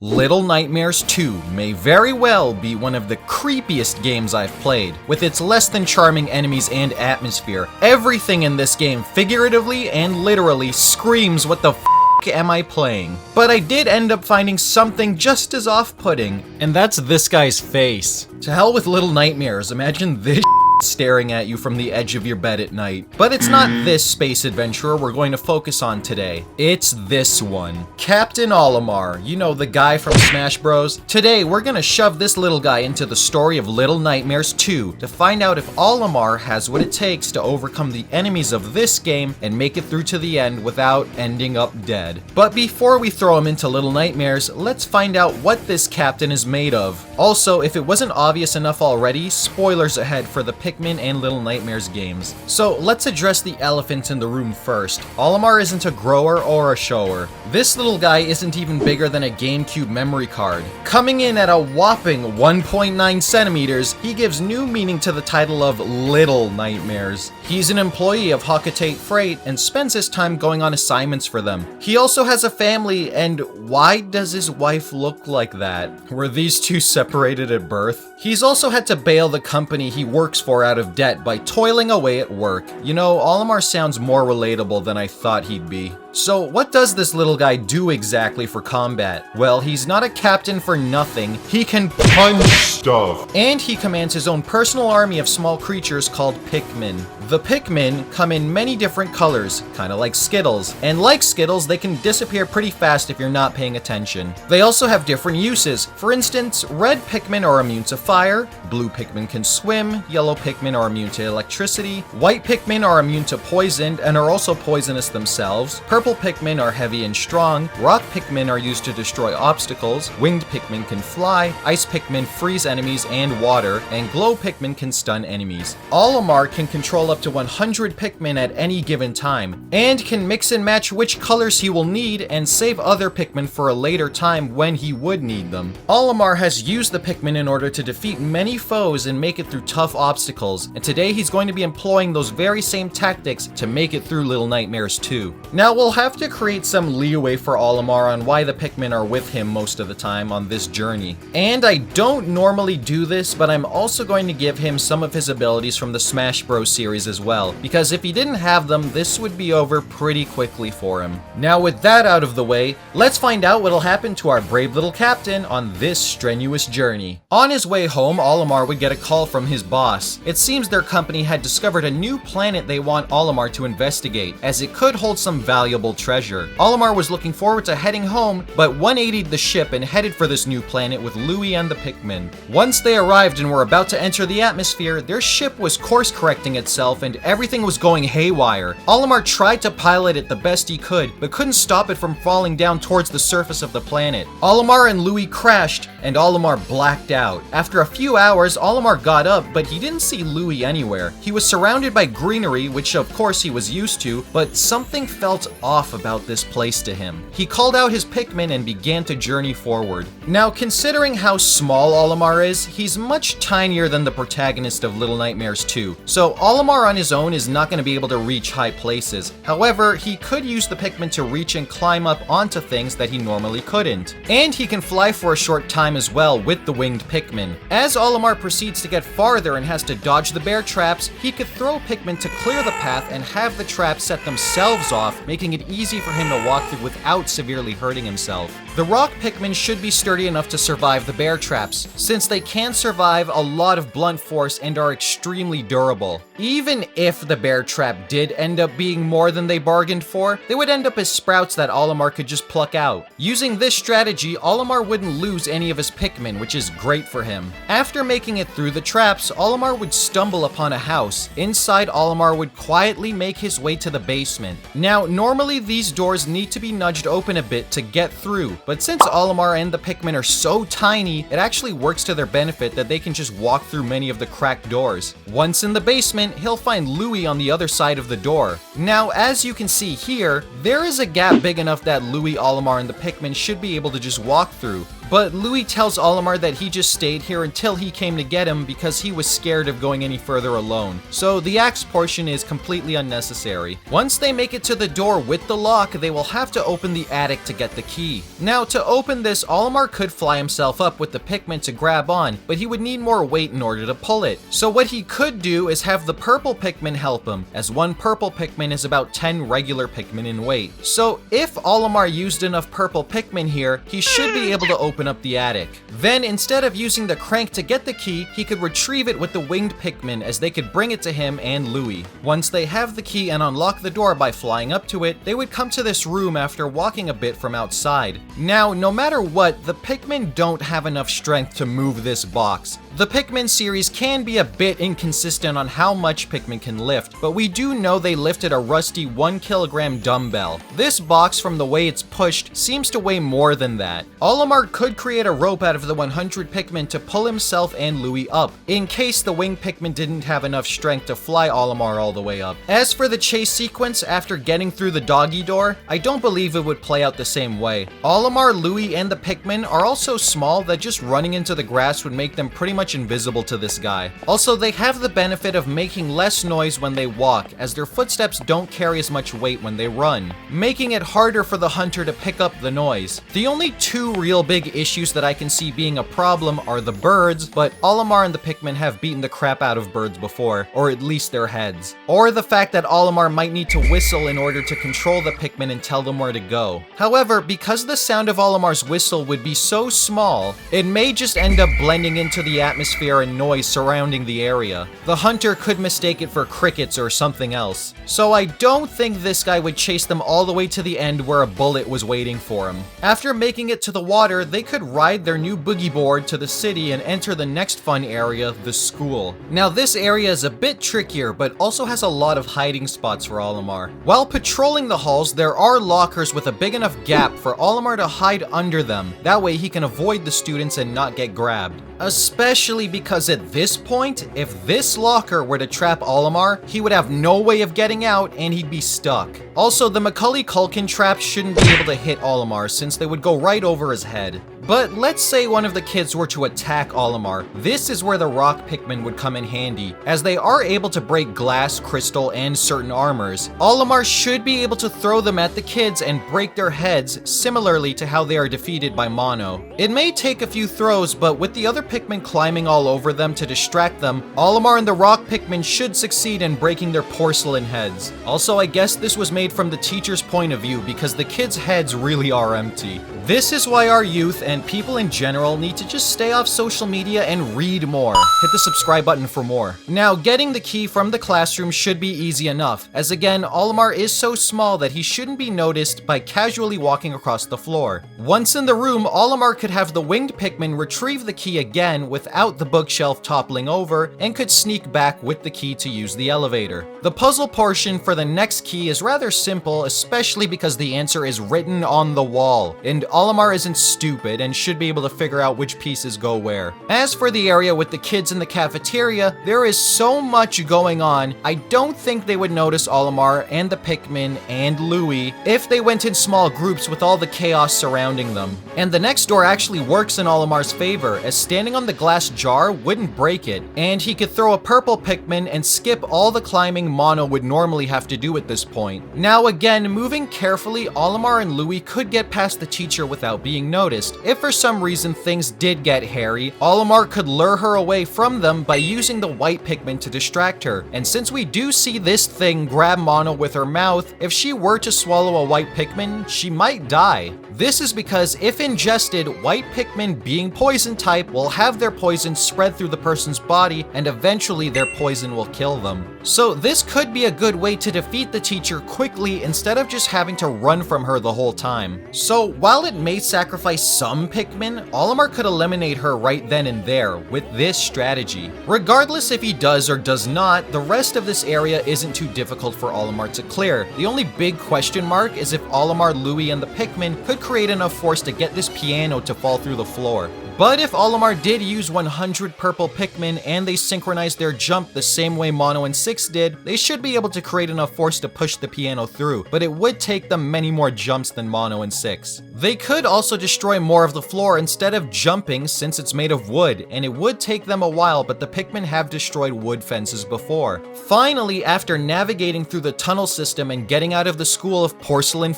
Little Nightmares 2 may very well be one of the creepiest games I've played. With its less than charming enemies and atmosphere, everything in this game figuratively and literally screams what the f am I playing? But I did end up finding something just as off-putting, and that's this guy's face. To hell with Little Nightmares, imagine this staring at you from the edge of your bed at night. But it's not this space adventurer we're going to focus on today. It's this one. Captain Olimar, you know, the guy from Smash Bros. Today, we're gonna shove this little guy into the story of Little Nightmares 2 to find out if Olimar has what it takes to overcome the enemies of this game and make it through to the end without ending up dead. But before we throw him into Little Nightmares, let's find out what this captain is made of. Also, if it wasn't obvious enough already, spoilers ahead for the Pikmin and Little Nightmares games. So let's address the elephant in the room first. Olimar isn't a grower or a shower. This little guy isn't even bigger than a GameCube memory card. Coming in at a whopping 1.9 centimeters, he gives new meaning to the title of Little Nightmares. He's an employee of Hawkatate Freight and spends his time going on assignments for them. He also has a family, and why does his wife look like that? Were these two separated at birth? He's also had to bail the company he works for out of debt by toiling away at work. You know, Olimar sounds more relatable than I thought he'd be. So what does this little guy do exactly for combat? Well, he's not a captain for nothing. He can punch stuff. And he commands his own personal army of small creatures called Pikmin. The Pikmin come in many different colors, kind of like Skittles. And like Skittles, they can disappear pretty fast if you're not paying attention. They also have different uses. For instance, red Pikmin are immune to fire, blue Pikmin can swim, yellow Pikmin are immune to electricity, white Pikmin are immune to poison and are also poisonous themselves, purple Pikmin are heavy and strong, rock Pikmin are used to destroy obstacles, winged Pikmin can fly, ice Pikmin freeze enemies and water, and glow Pikmin can stun enemies. Olimar can control up to 100 Pikmin at any given time, and can mix and match which colors he will need and save other Pikmin for a later time when he would need them. Olimar has used the Pikmin in order to defeat many foes and make it through tough obstacles, and today he's going to be employing those very same tactics to make it through Little Nightmares 2. Now we'll have to create some leeway for Olimar on why the Pikmin are with him most of the time on this journey. And I don't normally do this, but I'm also going to give him some of his abilities from the Smash Bros series as well, because if he didn't have them, this would be over pretty quickly for him. Now with that out of the way, let's find out what'll happen to our brave little captain on this strenuous journey. On his way home, Olimar would get a call from his boss. It seems their company had discovered a new planet they want Olimar to investigate, as it could hold some valuable treasure. Olimar was looking forward to heading home, but 180'd the ship and headed for this new planet with Louie and the Pikmin. Once they arrived and were about to enter the atmosphere, their ship was course correcting itself and everything was going haywire. Olimar tried to pilot it the best he could, but couldn't stop it from falling down towards the surface of the planet. Olimar and Louie crashed, and Olimar blacked out. After a few hours, Olimar got up, but he didn't see Louie anywhere. He was surrounded by greenery, which of course he was used to, but something felt off about this place to him. He called out his Pikmin and began to journey forward. Now, considering how small Olimar is, he's much tinier than the protagonist of Little Nightmares 2, so Olimar on his own is not going to be able to reach high places. However, he could use the Pikmin to reach and climb up onto things that he normally couldn't. And he can fly for a short time as well with the winged Pikmin. As Olimar proceeds to get farther and has to dodge the bear traps, he could throw Pikmin to clear the path and have the traps set themselves off, making it easy for him to walk through without severely hurting himself. The rock Pikmin should be sturdy enough to survive the bear traps, since they can survive a lot of blunt force and are extremely durable. Even if the bear trap did end up being more than they bargained for, they would end up as sprouts that Olimar could just pluck out. Using this strategy, Olimar wouldn't lose any of his Pikmin, which is great for him. After making it through the traps, Olimar would stumble upon a house. Inside, Olimar would quietly make his way to the basement. Now, normally these doors need to be nudged open a bit to get through, but since Olimar and the Pikmin are so tiny, it actually works to their benefit that they can just walk through many of the cracked doors. Once in the basement, he'll find Louie on the other side of the door. Now, as you can see here, there is a gap big enough that Louie, Olimar, and the Pikmin should be able to just walk through. But Louie tells Olimar that he just stayed here until he came to get him because he was scared of going any further alone. So the axe portion is completely unnecessary. Once they make it to the door with the lock, they will have to open the attic to get the key. Now, Now, to open this, Olimar could fly himself up with the Pikmin to grab on, but he would need more weight in order to pull it. So what he could do is have the purple Pikmin help him, as one purple Pikmin is about 10 regular Pikmin in weight. So if Olimar used enough purple Pikmin here, he should be able to open up the attic. Then, instead of using the crank to get the key, he could retrieve it with the winged Pikmin, as they could bring it to him and Louie. Once they have the key and unlock the door by flying up to it, they would come to this room after walking a bit from outside. Now, no matter what, the Pikmin don't have enough strength to move this box. The Pikmin series can be a bit inconsistent on how much Pikmin can lift, but we do know they lifted a rusty 1 kilogram dumbbell. This box, from the way it's pushed, seems to weigh more than that. Olimar could create a rope out of the 100 Pikmin to pull himself and Louie up, in case the winged Pikmin didn't have enough strength to fly Olimar all the way up. As for the chase sequence after getting through the doggy door, I don't believe it would play out the same way. Olimar, Louie, and the Pikmin are all so small that just running into the grass would make them pretty much invisible to this guy. Also, they have the benefit of making less noise when they walk, as their footsteps don't carry as much weight when they run, making it harder for the hunter to pick up the noise. The only two real big issues that I can see being a problem are the birds, but Olimar and the Pikmin have beaten the crap out of birds before, or at least their heads. Or the fact that Olimar might need to whistle in order to control the Pikmin and tell them where to go. However, because the sound of Olimar's whistle would be so small, it may just end up blending into the atmosphere and noise surrounding the area. The hunter could mistake it for crickets or something else. So I don't think this guy would chase them all the way to the end where a bullet was waiting for him. After making it to the water, they could ride their new boogie board to the city and enter the next fun area, the school. Now this area is a bit trickier, but also has a lot of hiding spots for Olimar. While patrolling the halls, there are lockers with a big enough gap for Olimar to hide under them. That way he can avoid the students and not get grabbed. Especially because at this point, if this locker were to trap Olimar, he would have no way of getting out and he'd be stuck. Also, the Macaulay Culkin traps shouldn't be able to hit Olimar since they would go right over his head. But let's say one of the kids were to attack Olimar. This is where the rock Pikmin would come in handy, as they are able to break glass, crystal, and certain armors. Olimar should be able to throw them at the kids and break their heads, similarly to how they are defeated by Mono. It may take a few throws, but with the other Pikmin climbing all over them to distract them, Olimar and the rock Pikmin should succeed in breaking their porcelain heads. Also, I guess this was made from the teacher's point of view because the kids' heads really are empty. This is why our youth and people in general need to just stay off social media and read more. Hit the subscribe button for more. Now, getting the key from the classroom should be easy enough, as again, Olimar is so small that he shouldn't be noticed by casually walking across the floor. Once in the room, Olimar could have the winged Pikmin retrieve the key again without the bookshelf toppling over, and could sneak back with the key to use the elevator. The puzzle portion for the next key is rather simple, especially because the answer is written on the wall, and Olimar isn't stupid and should be able to figure out which pieces go where. As for the area with the kids in the cafeteria, there is so much going on, I don't think they would notice Olimar and the Pikmin and Louie if they went in small groups with all the chaos surrounding them. And the next door actually works in Olimar's favor, as standing on the glass jar wouldn't break it, and he could throw a purple Pikmin and skip all the climbing Mono would normally have to do at this point. Now again, moving carefully, Olimar and Louie could get past the teacher without being noticed. If for some reason things did get hairy, Olimar could lure her away from them by using the white Pikmin to distract her. And since we do see this thing grab Mono with her mouth, if she were to swallow a white Pikmin, she might die. This is because if ingested, white Pikmin being poison type will have their poison spread through the person's body, and eventually their poison will kill them. So this could be a good way to defeat the teacher quickly instead of just having to run from her the whole time. So while it may sacrifice some Pikmin, Olimar could eliminate her right then and there with this strategy. Regardless if he does or does not, the rest of this area isn't too difficult for Olimar to clear. The only big question mark is if Olimar, Louie, and the Pikmin could create enough force to get this piano to fall through the floor. But if Olimar did use 100 purple Pikmin and they synchronized their jump the same way Mono and Six did, they should be able to create enough force to push the piano through, but it would take them many more jumps than Mono and Six. They could also destroy more of the floor instead of jumping since it's made of wood, and it would take them a while, but the Pikmin have destroyed wood fences before. Finally, after navigating through the tunnel system and getting out of the school of porcelain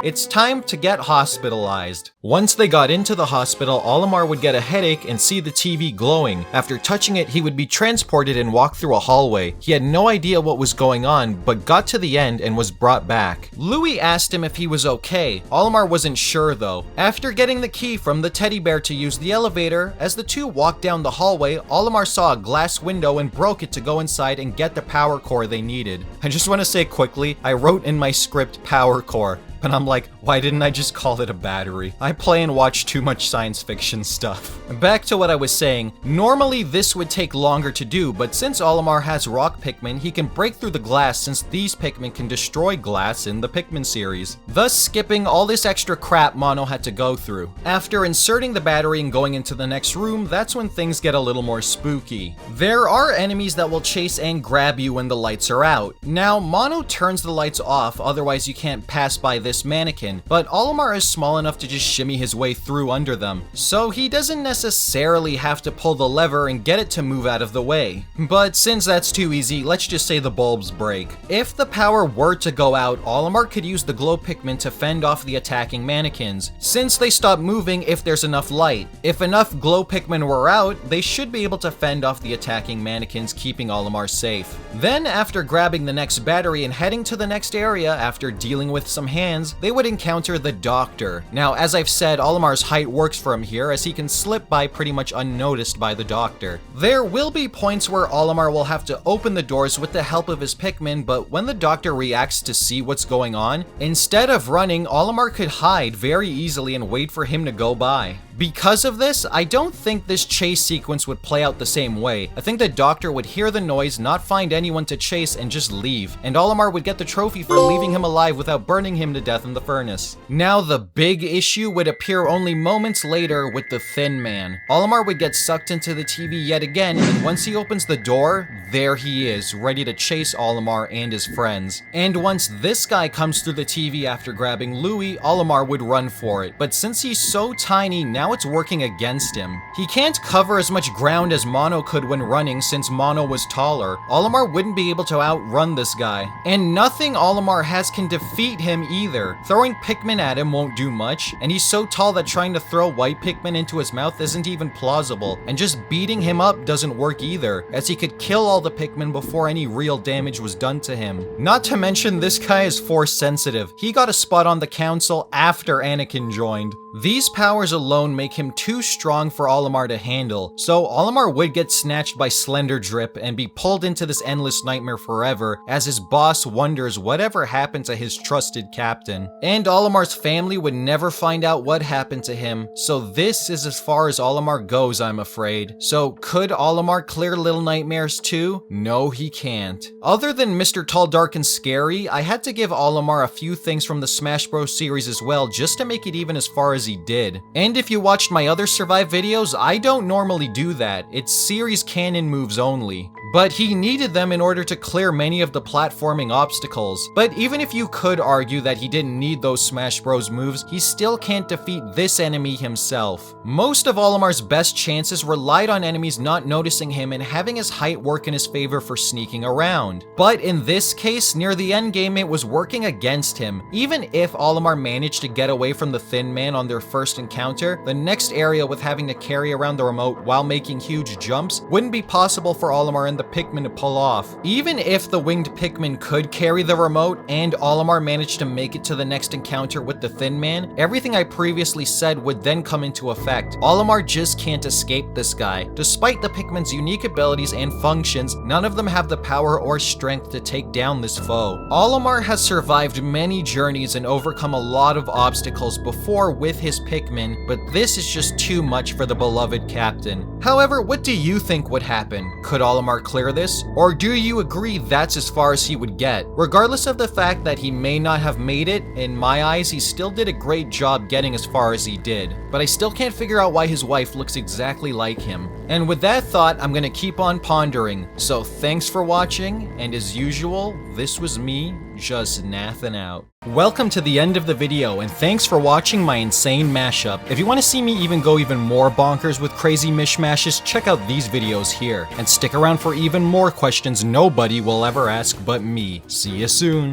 It's time to get hospitalized. Once they got into the hospital, Olimar would get a headache and see the TV glowing. After touching it, he would be transported and walk through a hallway. He had no idea what was going on, but got to the end and was brought back. Louis asked him if he was okay. Olimar wasn't sure though. After getting the key from the teddy bear to use the elevator, as the two walked down the hallway, Olimar saw a glass window and broke it to go inside and get the power core they needed. I just want to say quickly, I wrote in my script power core. But I'm like, why didn't I just call it a battery? I play and watch too much science fiction stuff. Back to what I was saying, normally this would take longer to do, but since Olimar has rock Pikmin, he can break through the glass since these Pikmin can destroy glass in the Pikmin series, thus skipping all this extra crap Mono had to go through. After inserting the battery and going into the next room, that's when things get a little more spooky. There are enemies that will chase and grab you when the lights are out. Now, Mono turns the lights off, otherwise you can't pass by this mannequin, but Olimar is small enough to just shimmy his way through under them, so he doesn't necessarily have to pull the lever and get it to move out of the way. But since that's too easy, let's just say the bulbs break. If the power were to go out, Olimar could use the glow Pikmin to fend off the attacking mannequins, since they stop moving if there's enough light. If enough glow Pikmin were out, they should be able to fend off the attacking mannequins, keeping Olimar safe. Then, after grabbing the next battery and heading to the next area after dealing with some hands, they would encounter the Doctor. Now, as I've said, Olimar's height works for him here as he can slip by pretty much unnoticed by the Doctor. There will be points where Olimar will have to open the doors with the help of his Pikmin, but when the Doctor reacts to see what's going on, instead of running, Olimar could hide very easily and wait for him to go by. Because of this, I don't think this chase sequence would play out the same way. I think the Doctor would hear the noise, not find anyone to chase, and just leave, and Olimar would get the trophy for leaving him alive without burning him to death in the furnace. Now, the big issue would appear only moments later with the Thin Man. Olimar would get sucked into the TV yet again, and once he opens the door, there he is, ready to chase Olimar and his friends. And once this guy comes through the TV after grabbing Louis, Olimar would run for it. But since he's so tiny, now it's working against him. He can't cover as much ground as Mono could when running since Mono was taller. Olimar wouldn't be able to outrun this guy. And nothing Olimar has can defeat him either. Throwing Pikmin at him won't do much, and he's so tall that trying to throw white Pikmin into his mouth isn't even plausible, and just beating him up doesn't work either, as he could kill all the Pikmin before any real damage was done to him. Not to mention, this guy is force sensitive. He got a spot on the council after Anakin joined. These powers alone make him too strong for Olimar to handle, so Olimar would get snatched by Slender Drip and be pulled into this endless nightmare forever, as his boss wonders whatever happened to his trusted captain. And Olimar's family would never find out what happened to him, so this is as far as Olimar goes, I'm afraid. So could Olimar clear Little Nightmares too? No, he can't. Other than Mr. Tall, Dark, and Scary, I had to give Olimar a few things from the Smash Bros. Series as well, just to make it even as far as he did. And if you watched my other Survive videos, I don't normally do that. It's series canon moves only. But he needed them in order to clear many of the platforming obstacles. But even if you could argue that he didn't need those Smash Bros moves, he still can't defeat this enemy himself. Most of Olimar's best chances relied on enemies not noticing him and having his height work in his favor for sneaking around. But in this case, near the end game, it was working against him. Even if Olimar managed to get away from the Thin Man on their first encounter, the next area with having to carry around the remote while making huge jumps wouldn't be possible for Olimar and the Pikmin to pull off. Even if the winged Pikmin could carry the remote and Olimar managed to make it to the next encounter with the Thin Man, everything I previously said would then come into effect. Olimar just can't escape this guy. Despite the Pikmin's unique abilities and functions, none of them have the power or strength to take down this foe. Olimar has survived many journeys and overcome a lot of obstacles before with his Pikmin, but this is just too much for the beloved captain. However, what do you think would happen? Could Olimar clear this? Or do you agree that's as far as he would get? Regardless of the fact that he may not have made it, in my eyes, he still did a great job getting as far as he did. But I still can't figure out why his wife looks exactly like him. And with that thought, I'm gonna keep on pondering. So thanks for watching, and as usual, this was me, just nathing out. Welcome to the end of the video, and thanks for watching my insane mashup. If you want to see me go even more bonkers with crazy mishmashes, check out these videos here. And stick around for even more questions nobody will ever ask but me. See you soon.